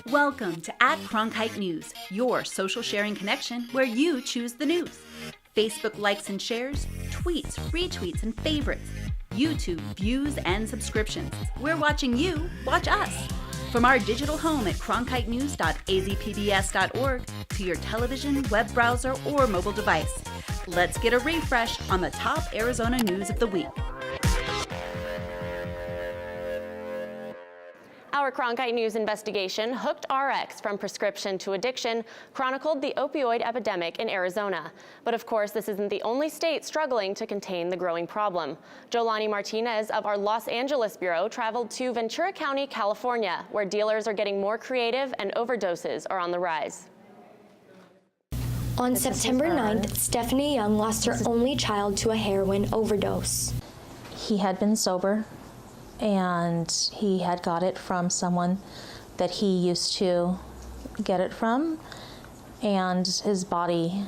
Welcome to @Cronkite News, your social sharing connection where you choose the news. Facebook likes and shares, tweets, retweets, and favorites. YouTube views and subscriptions. We're watching you, watch us. From our digital home at cronkitenews.azpbs.org to your television, web browser, or mobile device. Let's get a refresh on the top Arizona news of the week. Our Cronkite News investigation, Hooked RX from Prescription to Addiction, chronicled the opioid epidemic in Arizona. But of course, this isn't the only state struggling to contain the growing problem. Jolani Martinez of our Los Angeles Bureau traveled to Ventura County, California, where dealers are getting more creative and overdoses are on the rise. On September 9th, Stephanie Young lost her only child to a heroin overdose. He had been sober, and he had got it from someone that he used to get it from, and his body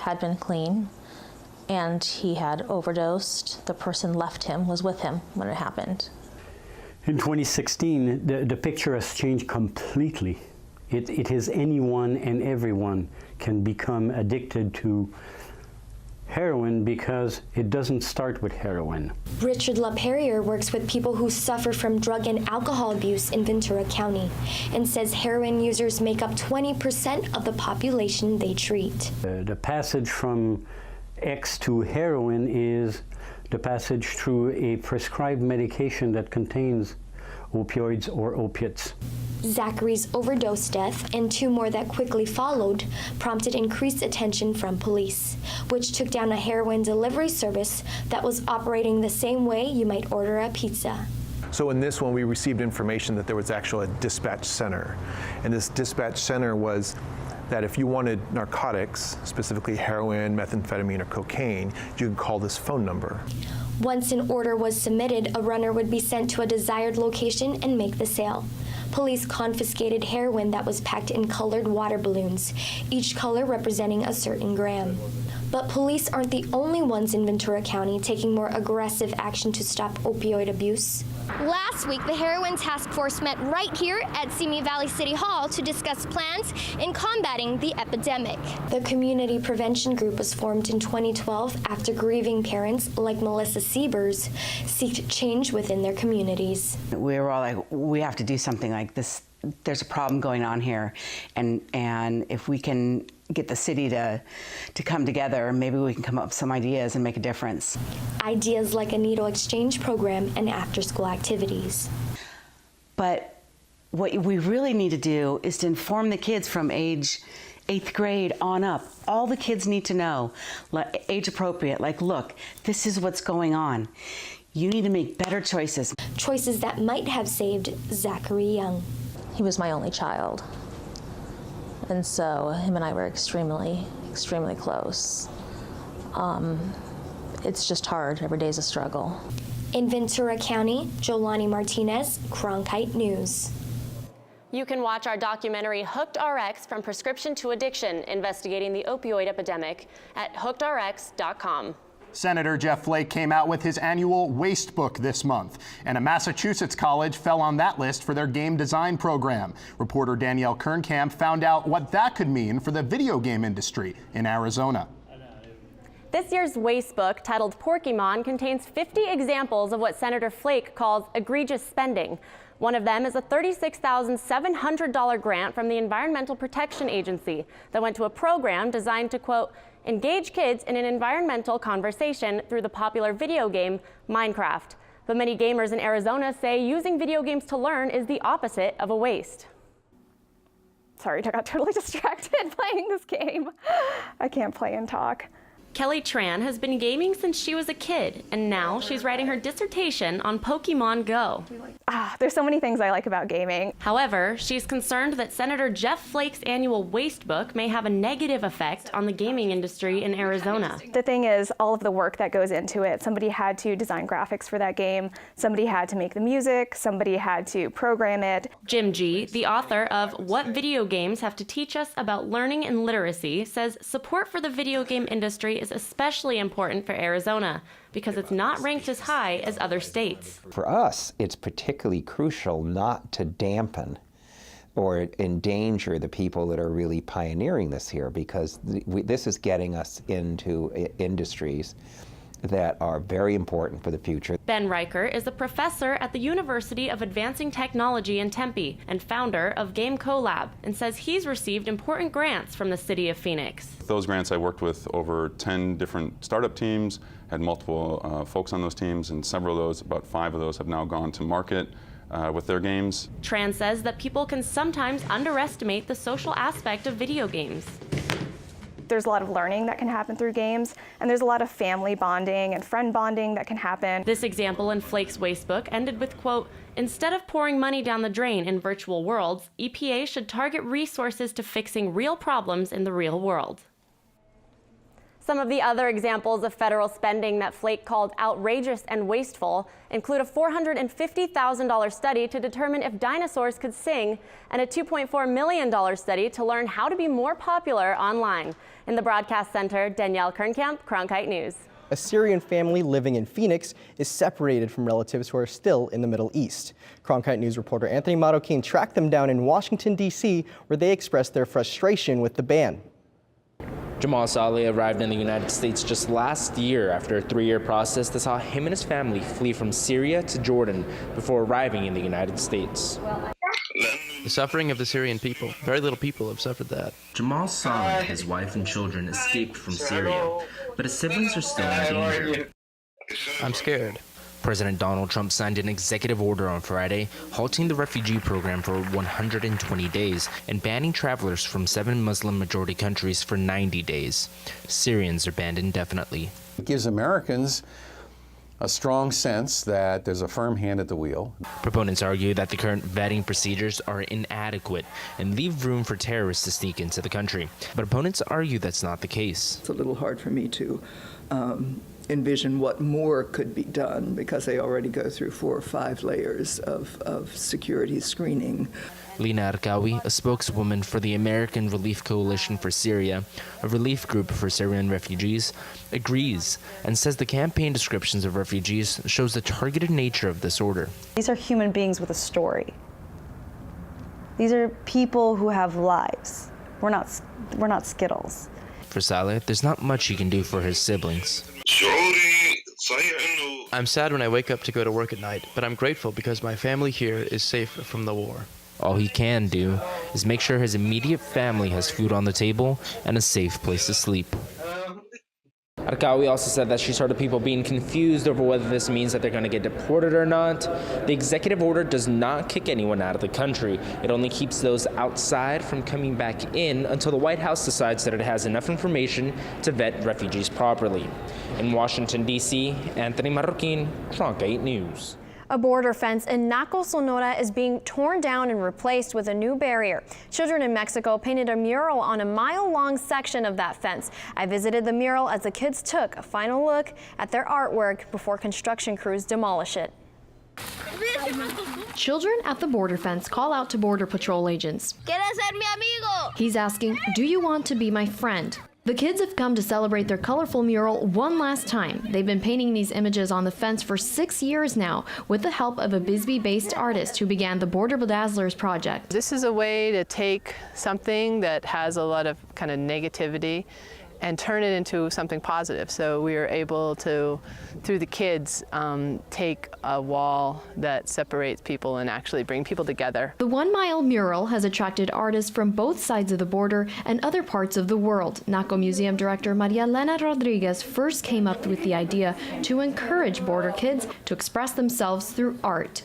had been clean, and he had overdosed. The person left him, was with him when it happened. In 2016, the picture has changed completely. It is anyone and everyone can become addicted to heroin because it doesn't start with heroin. Richard LaPerriere works with people who suffer from drug and alcohol abuse in Ventura County and says heroin users make up 20% of the population they treat. The passage from X to heroin is the passage through a prescribed medication that contains opioids or opiates. Zachary's overdose death and two more that quickly followed prompted increased attention from police, which took down a heroin delivery service that was operating the same way you might order a pizza. So in this one, we received information that there was actually a dispatch center. And this dispatch center was that if you wanted narcotics, specifically heroin, methamphetamine, or cocaine, you could call this phone number. Once an order was submitted, a runner would be sent to a desired location and make the sale. Police confiscated heroin that was packed in colored water balloons, each color representing a certain gram. But police aren't the only ones in Ventura County taking more aggressive action to stop opioid abuse. Last week, the Heroin Task Force met right here at Simi Valley City Hall to discuss plans in combating the epidemic. The Community Prevention Group was formed in 2012 after grieving parents like Melissa Siebers seeked change within their communities. We were all like, we have to do something like this. There's a problem going on here, and if we can get the city to come together, maybe we can come up with some ideas and make a difference. Ideas like a needle exchange program and after-school activities. But what we really need to do is to inform the kids from age 8th grade on up. All the kids need to know, age appropriate, like, look, this is what's going on. You need to make better choices. Choices that might have saved Zachary Young. He was my only child, and so him and I were extremely, extremely close. It's just hard. Every day is a struggle. In Ventura County, Jolani Martinez, Cronkite News. You can watch our documentary Hooked RX from Prescription to Addiction, investigating the opioid epidemic at hookedrx.com. Senator Jeff Flake came out with his annual Waste Book this month, and a Massachusetts college fell on that list for their game design program. Reporter Danielle Kernkamp found out what that could mean for the video game industry in Arizona. This year's Waste Book, titled Pokemon, contains 50 examples of what Senator Flake calls egregious spending. One of them is a $36,700 grant from the Environmental Protection Agency that went to a program designed to, quote, engage kids in an environmental conversation through the popular video game Minecraft. But many gamers in Arizona say using video games to learn is the opposite of a waste. Sorry, I got totally distracted playing this game. I can't play and talk. Kelly Tran has been gaming since she was a kid, and now she's writing her dissertation on Pokemon Go. There's so many things I like about gaming. However, she's concerned that Senator Jeff Flake's annual Waste Book may have a negative effect on the gaming industry in Arizona. The thing is, all of the work that goes into it, somebody had to design graphics for that game, somebody had to make the music, somebody had to program it. Jim G., the author of What Video Games Have to Teach Us About Learning and Literacy, says support for the video game industry is especially important for Arizona because it's not ranked as high as other states. For us, it's particularly crucial not to dampen or endanger the people that are really pioneering this here, because this is getting us into industries that are very important for the future. Ben Riker is a professor at the University of Advancing Technology in Tempe and founder of Game Collab, and says he's received important grants from the city of Phoenix. Those grants, I worked with over 10 different startup teams, had multiple folks on those teams, and several of those, about 5 of those, have now gone to market with their games. Tran says that people can sometimes underestimate the social aspect of video games. There's a lot of learning that can happen through games, and there's a lot of family bonding and friend bonding that can happen. This example in Flake's Wastebook ended with, quote, "Instead of pouring money down the drain in virtual worlds, EPA should target resources to fixing real problems in the real world." Some of the other examples of federal spending that Flake called outrageous and wasteful include a $450,000 study to determine if dinosaurs could sing and a $2.4 million study to learn how to be more popular online. In the broadcast center, Danielle Kernkamp, Cronkite News. A Syrian family living in Phoenix is separated from relatives who are still in the Middle East. Cronkite News reporter Anthony Marroquin tracked them down in Washington, D.C., where they expressed their frustration with the ban. Jamal Saleh arrived in the United States just last year after a 3-year process that saw him and his family flee from Syria to Jordan before arriving in the United States. The suffering of the Syrian people. Very little people have suffered that. Jamal Saleh, his wife and children escaped from Syria, but his siblings are still in danger. I'm scared. President Donald Trump signed an executive order on Friday, halting the refugee program for 120 days and banning travelers from 7 Muslim-majority countries for 90 days. Syrians are banned indefinitely. It gives Americans a strong sense that there's a firm hand at the wheel. Proponents argue that the current vetting procedures are inadequate and leave room for terrorists to sneak into the country. But opponents argue that's not the case. It's a little hard for me to envision what more could be done, because they already go through 4 or 5 layers of security screening. Lina Arkawi, a spokeswoman for the American Relief Coalition for Syria, a relief group for Syrian refugees, agrees and says the campaign descriptions of refugees shows the targeted nature of this order. These are human beings with a story. These are people who have lives. We're not Skittles. For Saleh, there's not much he can do for his siblings. I'm sad when I wake up to go to work at night, but I'm grateful because my family here is safe from the war. All he can do is make sure his immediate family has food on the table and a safe place to sleep. Arkawi also said that she's heard of people being confused over whether this means that they're going to get deported or not. The executive order does not kick anyone out of the country. It only keeps those outside from coming back in until the White House decides that it has enough information to vet refugees properly. In Washington, D.C., Anthony Marroquin, Cronkite News. A border fence in Naco, Sonora is being torn down and replaced with a new barrier. Children in Mexico painted a mural on a mile-long section of that fence. I visited the mural as the kids took a final look at their artwork before construction crews demolish it. Children at the border fence call out to Border Patrol agents. ¿Quieres ser mi amigo? He's asking, "Do you want to be my friend?" The kids have come to celebrate their colorful mural one last time. They've been painting these images on the fence for 6 years now with the help of a Bisbee-based artist who began the Border Bedazzlers project. This is a way to take something that has a lot of kind of negativity and turn it into something positive. So we are able to, through the kids, take a wall that separates people and actually bring people together. The 1 mile mural has attracted artists from both sides of the border and other parts of the world. Naco Museum Director Maria Elena Rodriguez first came up with the idea to encourage border kids to express themselves through art.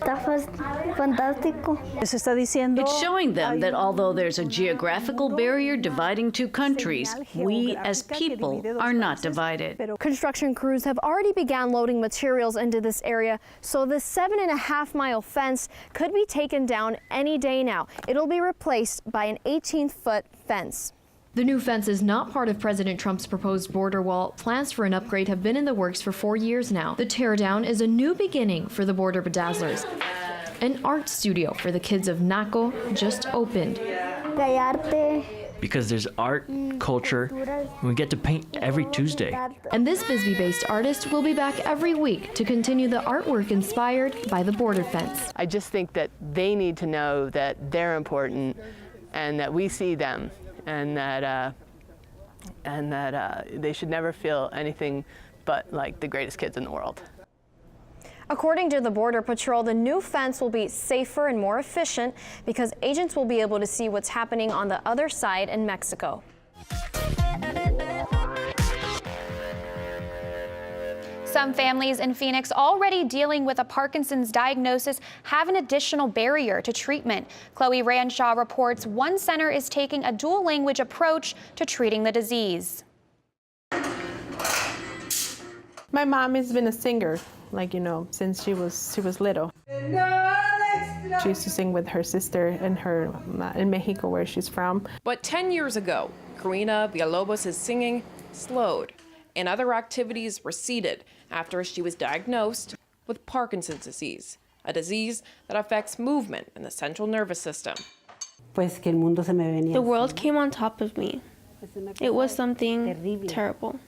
It's showing them that although there's a geographical barrier dividing 2 countries, we as people are not divided. Construction crews have already begun loading materials into this area, so this 7.5 mile fence could be taken down any day now. It'll be replaced by an 18-foot fence. The new fence is not part of President Trump's proposed border wall. Plans for an upgrade have been in the works for 4 years now. The teardown is a new beginning for the Border Bedazzlers. An art studio for the kids of Naco just opened. because there's art, culture, and we get to paint every Tuesday. And this Bisbee-based artist will be back every week to continue the artwork inspired by the border fence. I just think that they need to know that they're important and that we see them, and that they should never feel anything but like the greatest kids in the world. According to the Border Patrol, the new fence will be safer and more efficient because agents will be able to see what's happening on the other side in Mexico. Some families in Phoenix already dealing with a Parkinson's diagnosis have an additional barrier to treatment. Chloe Ranshaw reports one center is taking a dual language approach to treating the disease. My mom has been a singer, since she was little. She used to sing with her sister in Mexico, where she's from. But 10 years ago, Karina Villalobos' singing slowed, and other activities receded after she was diagnosed with Parkinson's disease, a disease that affects movement in the central nervous system. The world came on top of me. It was something terrible.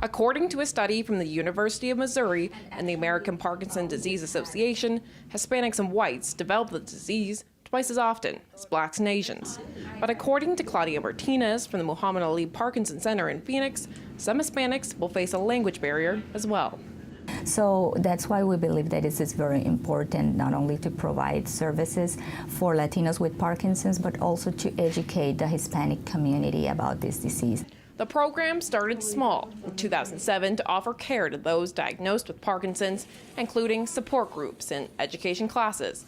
According to a study from the University of Missouri and the American Parkinson's Disease Association, Hispanics and whites develop the disease twice as often as blacks and Asians. But according to Claudia Martinez from the Muhammad Ali Parkinson Center in Phoenix, some Hispanics will face a language barrier as well. So that's why we believe that this is very important, not only to provide services for Latinos with Parkinson's, but also to educate the Hispanic community about this disease. The program started small in 2007 to offer care to those diagnosed with Parkinson's, including support groups and education classes.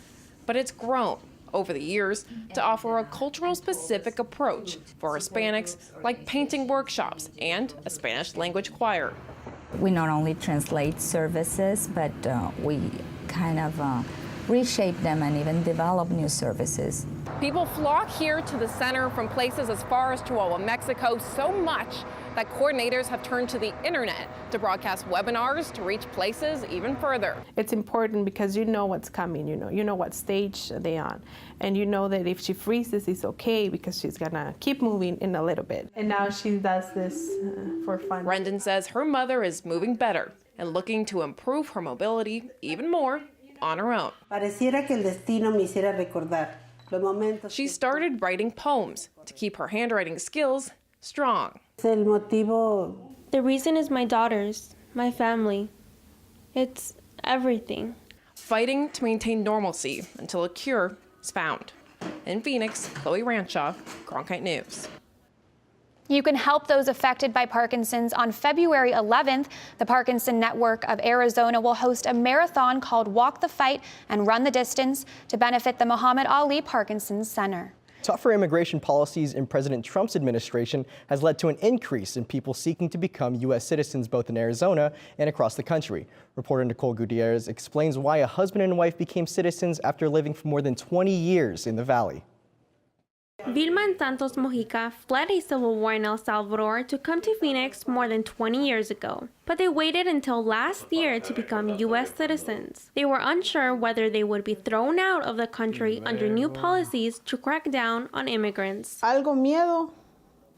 But it's grown over the years to offer a cultural-specific approach for Hispanics, like painting workshops and a Spanish language choir. We not only translate services, but we kind of reshape them and even develop new services. People flock here to the center from places as far as Chihuahua, Mexico, so much that coordinators have turned to the internet to broadcast webinars to reach places even further. It's important because you know what's coming, you know what stage they're on. And you know that if she freezes, it's okay because she's gonna keep moving in a little bit. And now she does this for fun. Brendan says her mother is moving better and looking to improve her mobility even more on her own. She started writing poems to keep her handwriting skills strong. The reason is my daughters, my family. It's everything. Fighting to maintain normalcy until a cure is found. In Phoenix, Chloe Ranshaw, Cronkite News. You can help those affected by Parkinson's. On February 11th, the Parkinson Network of Arizona will host a marathon called Walk the Fight and Run the Distance to benefit the Muhammad Ali Parkinson's Center. Tougher immigration policies in President Trump's administration has led to an increase in people seeking to become U.S. citizens both in Arizona and across the country. Reporter Nicole Gutierrez explains why a husband and wife became citizens after living for more than 20 years in the Valley. Vilma and Santos Mojica fled a civil war in El Salvador to come to Phoenix more than 20 years ago. But they waited until last year to become U.S. citizens. They were unsure whether they would be thrown out of the country under new policies to crack down on immigrants. Algo miedo.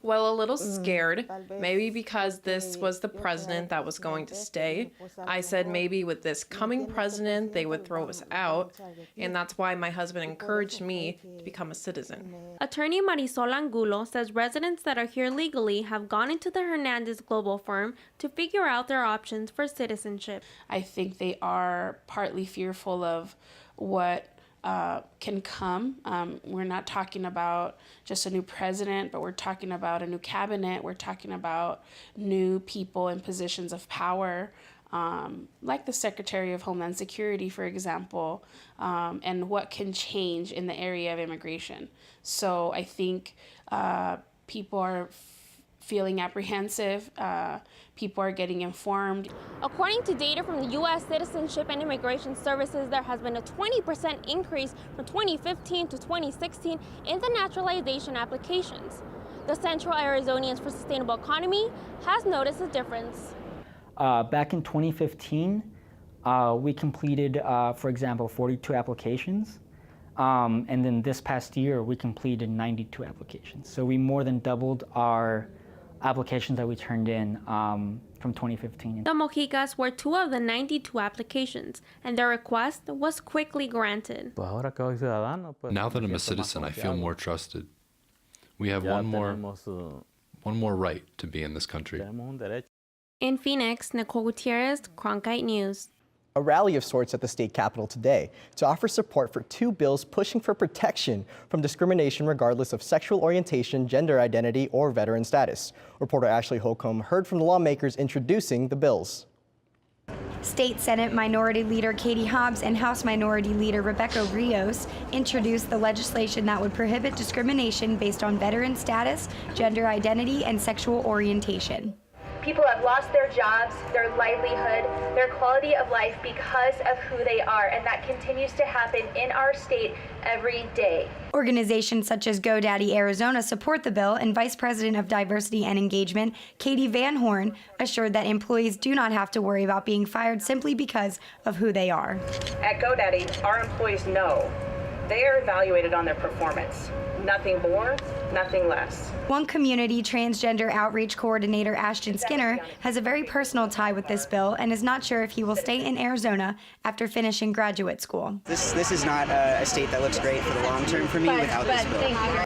Well, a little scared, maybe because this was the president that was going to stay. I said maybe with this coming president, they would throw us out, and that's why my husband encouraged me to become a citizen. Attorney Marisol Angulo says residents that are here legally have gone into the Hernandez Global firm to figure out their options for citizenship. I think they are partly fearful of what can come. We're not talking about just a new president, but we're talking about a new cabinet. We're talking about new people in positions of power, like the Secretary of Homeland Security, for example, and what can change in the area of immigration. So I think people are feeling apprehensive. People are getting informed. According to data from the U.S. Citizenship and Immigration Services, there has been a 20% increase from 2015 to 2016 in the naturalization applications. The Central Arizonians for Sustainable Economy has noticed a difference. Back in 2015, we completed, for example, 42 applications. And then this past year, we completed 92 applications. So we more than doubled our applications that we turned in from 2015. The Mojicas were 2 of the 92 applications, and their request was quickly granted. Now that I'm a citizen, I feel more trusted. We have one more right to be in this country. In Phoenix, Nicole Gutierrez, Cronkite News. A rally of sorts at the state capitol today to offer support for 2 bills pushing for protection from discrimination regardless of sexual orientation, gender identity, or veteran status. Reporter Ashley Holcomb heard from the lawmakers introducing the bills. State Senate Minority Leader Katie Hobbs and House Minority Leader Rebecca Rios introduced the legislation that would prohibit discrimination based on veteran status, gender identity, and sexual orientation. People have lost their jobs, their livelihood, their quality of life because of who they are, and that continues to happen in our state every day. Organizations such as GoDaddy Arizona support the bill, and Vice President of Diversity and Engagement, Katie Van Horn, assured that employees do not have to worry about being fired simply because of who they are. At GoDaddy, our employees know they are evaluated on their performance. Nothing more, nothing less. One community transgender outreach coordinator, Ashton Skinner, has a very personal tie with this bill and is not sure if he will stay in Arizona after finishing graduate school. This is not a state that looks great for the long term for me without this bill.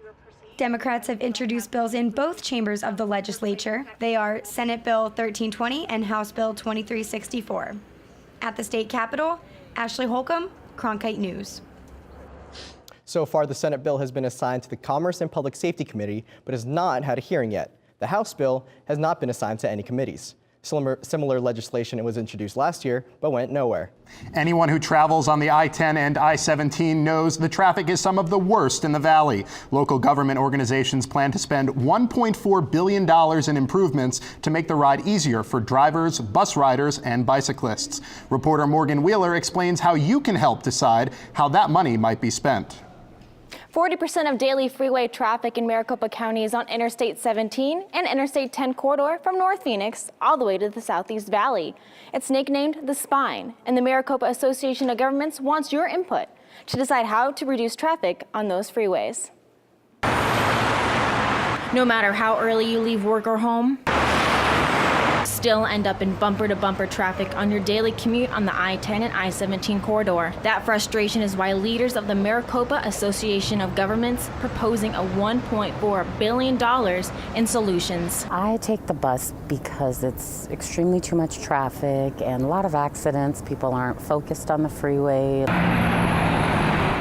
Democrats have introduced bills in both chambers of the legislature. They are Senate Bill 1320 and House Bill 2364. At the state capitol, Ashley Holcomb, Cronkite News. So far, the Senate bill has been assigned to the Commerce and Public Safety Committee, but has not had a hearing yet. The House bill has not been assigned to any committees. Similar legislation was introduced last year, but went nowhere. Anyone who travels on the I-10 and I-17 knows the traffic is some of the worst in the valley. Local government organizations plan to spend $1.4 billion in improvements to make the ride easier for drivers, bus riders, and bicyclists. Reporter Morgan Wheeler explains how you can help decide how that money might be spent. 40% of daily freeway traffic in Maricopa County is on Interstate 17 and Interstate 10 corridor from North Phoenix all the way to the Southeast Valley. It's nicknamed the Spine, and the Maricopa Association of Governments wants your input to decide how to reduce traffic on those freeways. No matter how early you leave work or home, still end up in bumper-to-bumper traffic on your daily commute on the I-10 and I-17 corridor. That frustration is why leaders of the Maricopa Association of Governments proposing a $1.4 billion in solutions. I take the bus because it's extremely too much traffic and a lot of accidents. People aren't focused on the freeway.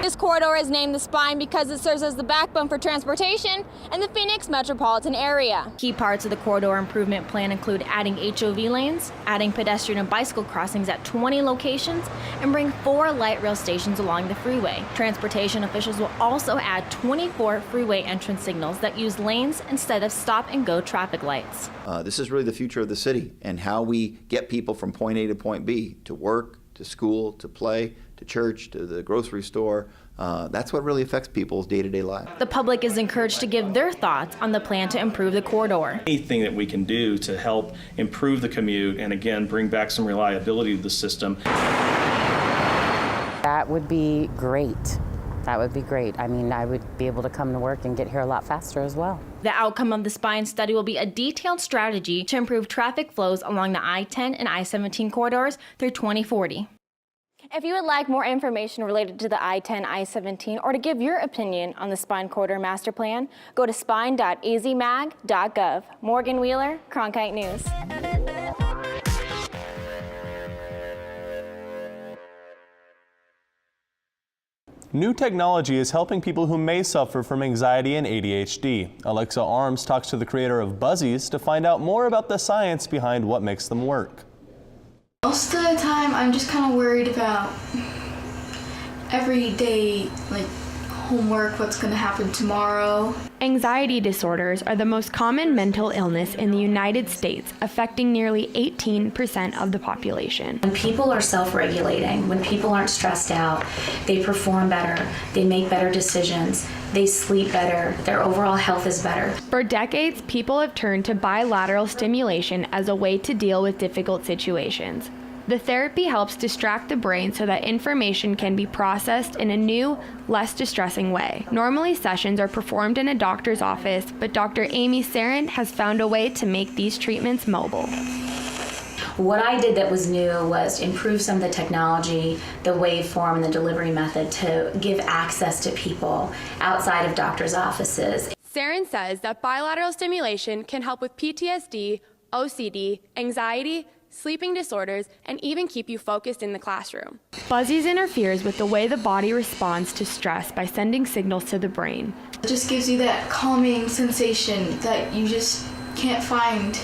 This corridor is named the Spine because it serves as the backbone for transportation in the Phoenix metropolitan area. Key parts of the corridor improvement plan include adding HOV lanes, adding pedestrian and bicycle crossings at 20 locations, and bring 4 light rail stations along the freeway. Transportation officials will also add 24 freeway entrance signals that use lanes instead of stop-and-go traffic lights. This is really the future of the city and how we get people from point A to point B, to work, to school, to play, to church, to the grocery store. That's what really affects people's day-to-day lives. The public is encouraged to give their thoughts on the plan to improve the corridor. Anything that we can do to help improve the commute and again bring back some reliability to the system. That would be great. That would be great. I mean, I would be able to come to work and get here a lot faster as well. The outcome of the Spine study will be a detailed strategy to improve traffic flows along the I-10 and I-17 corridors through 2040. If you would like more information related to the I-10, I-17, or to give your opinion on the Spine Corridor Master Plan, go to spine.azmag.gov. Morgan Wheeler, Cronkite News. New technology is helping people who may suffer from anxiety and ADHD. Alexa Arms talks to the creator of Buzzys to find out more about the science behind what makes them work. Most of the time, I'm just kind of worried about everyday, homework, what's going to happen tomorrow. Anxiety disorders are the most common mental illness in the United States, affecting nearly 18% of the population. When people are self-regulating, when people aren't stressed out, they perform better, they make better decisions, they sleep better, their overall health is better. For decades, people have turned to bilateral stimulation as a way to deal with difficult situations. The therapy helps distract the brain so that information can be processed in a new, less distressing way. Normally, sessions are performed in a doctor's office, but Dr. Amy Sarin has found a way to make these treatments mobile. What I did that was new was improve some of the technology, the waveform, and the delivery method to give access to people outside of doctors' offices. Sarin says that bilateral stimulation can help with PTSD, OCD, anxiety, sleeping disorders, and even keep you focused in the classroom. Buzzys interferes with the way the body responds to stress by sending signals to the brain. It just gives you that calming sensation that you just can't find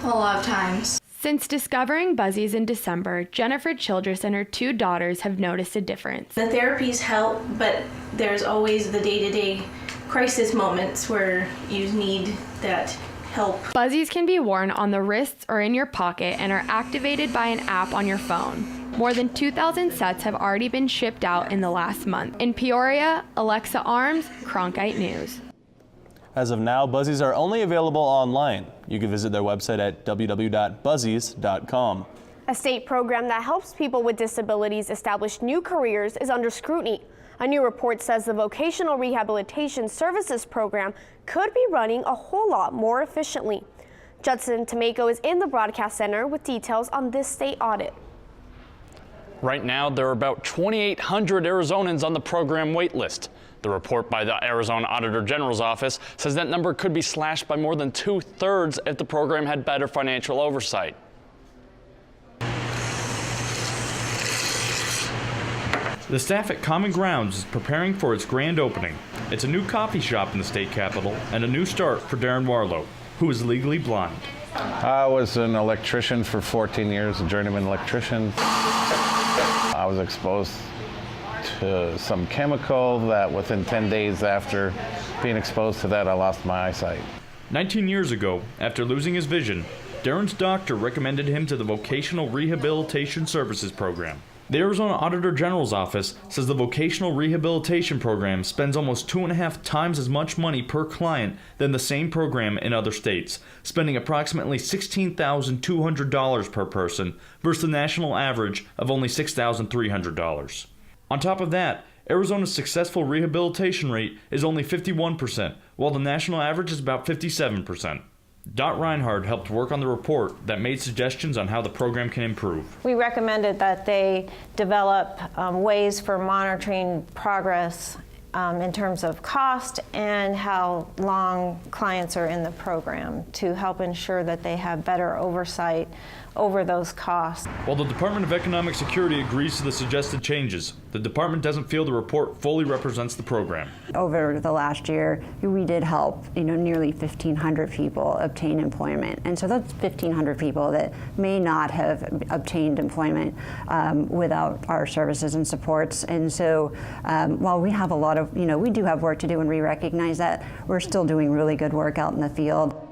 a lot of times. Since discovering Buzzys in December, Jennifer Childress and her 2 daughters have noticed a difference. The therapies help, but there's always the day-to-day crisis moments where you need that help. Buzzys can be worn on the wrists or in your pocket and are activated by an app on your phone. More than 2,000 sets have already been shipped out in the last month. In Peoria, Alexa Arms, Cronkite News. As of now, Buzzys are only available online. You can visit their website at www.buzzys.com. A state program that helps people with disabilities establish new careers is under scrutiny. A new report says the Vocational Rehabilitation Services Program could be running a whole lot more efficiently. Judson Tomeko is in the broadcast center with details on this state audit. Right now, there are about 2,800 Arizonans on the program wait list. The report by the Arizona Auditor General's office says that number could be slashed by more than 2/3 if the program had better financial oversight. The staff at Common Grounds is preparing for its grand opening. It's a new coffee shop in the state capitol and a new start for Darren Warlow, who is legally blind. I was an electrician for 14 years, a journeyman electrician. I was exposed to some chemical that within 10 days after being exposed to that, I lost my eyesight. 19 years ago, after losing his vision, Darren's doctor recommended him to the Vocational Rehabilitation Services Program. The Arizona Auditor General's office says the Vocational Rehabilitation Program spends almost 2.5 times as much money per client than the same program in other states, spending approximately $16,200 per person versus the national average of only $6,300. On top of that, Arizona's successful rehabilitation rate is only 51%, while the national average is about 57%. Dot Reinhardt helped work on the report that made suggestions on how the program can improve. We recommended that they develop ways for monitoring progress in terms of cost and how long clients are in the program to help ensure that they have better oversight over those costs. While the Department of Economic Security agrees to the suggested changes, the department doesn't feel the report fully represents the program. Over the last year, we did help, nearly 1,500 people obtain employment. And so that's 1,500 people that may not have obtained employment without our services and supports. And so while we have a lot of, we do have work to do and we recognize that, we're still doing really good work out in the field.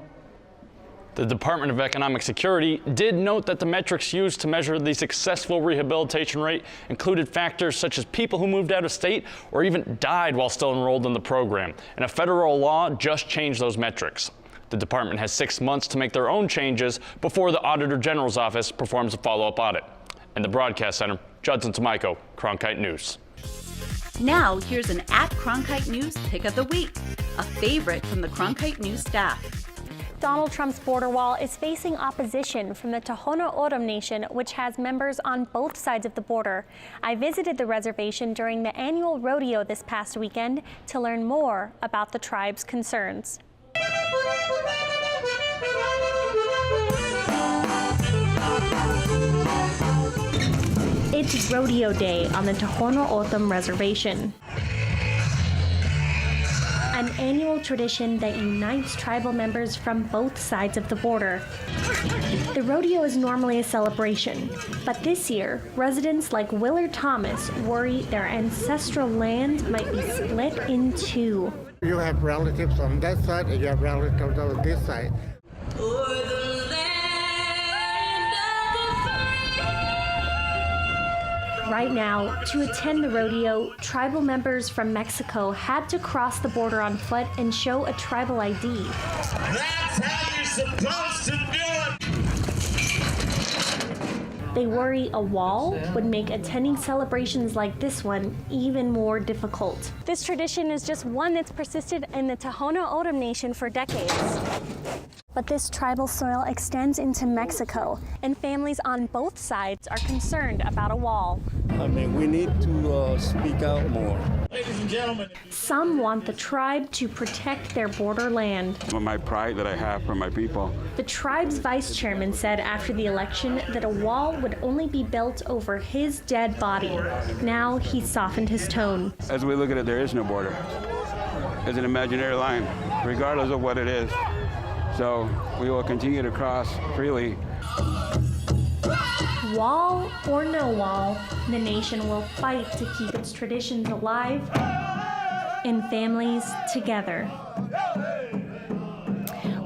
The Department of Economic Security did note that the metrics used to measure the successful rehabilitation rate included factors such as people who moved out of state or even died while still enrolled in the program, and a federal law just changed those metrics. The department has 6 months to make their own changes before the Auditor General's office performs a follow-up audit. In the broadcast center, Judson Tomeko, Cronkite News. Now, here's an @Cronkite News pick of the week, a favorite from the Cronkite News staff. Donald Trump's border wall is facing opposition from the Tohono O'odham Nation, which has members on both sides of the border. I visited the reservation during the annual rodeo this past weekend to learn more about the tribe's concerns. It's rodeo day on the Tohono O'odham Reservation, an annual tradition that unites tribal members from both sides of the border. The rodeo is normally a celebration, but this year, residents like Willard Thomas worry their ancestral land might be split in two. You have relatives on that side and you have relatives on this side. Right now, to attend the rodeo, tribal members from Mexico had to cross the border on foot and show a tribal ID. That's how you're supposed to do it! They worry a wall would make attending celebrations like this one even more difficult. This tradition is just one that's persisted in the Tohono O'odham Nation for decades. But this tribal soil extends into Mexico, and families on both sides are concerned about a wall. I mean, we need to speak out more. Ladies and gentlemen. Some want the tribe to protect their borderland. My pride that I have for my people. The tribe's vice chairman said after the election that a wall would only be built over his dead body. Now he softened his tone. As we look at it, there is no border. It's an imaginary line, regardless of what it is. So we will continue to cross freely. Wall or no wall, the nation will fight to keep its traditions alive and families together.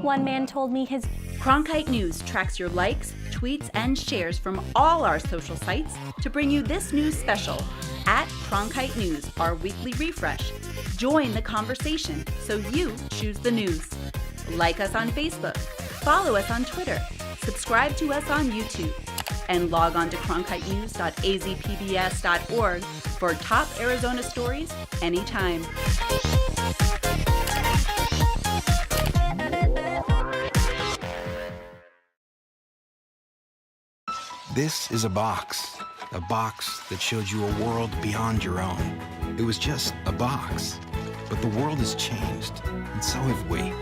One man told me his Cronkite News tracks your likes, tweets, and shares from all our social sites to bring you this news special at Cronkite News, our weekly refresh. Join the conversation so you choose the news. Like us on Facebook, follow us on Twitter, subscribe to us on YouTube, and log on to cronkitenews.azpbs.org for top Arizona stories anytime. This is a box that showed you a world beyond your own. It was just a box, but the world has changed, and so have we.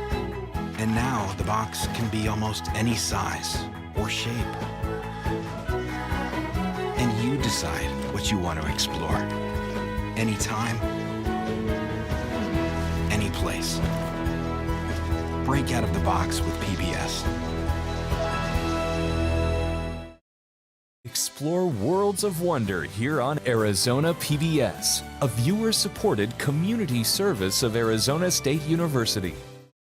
And now the box can be almost any size or shape. And you decide what you want to explore. Anytime, any place. Break out of the box with PBS. Explore worlds of wonder here on Arizona PBS, a viewer-supported community service of Arizona State University.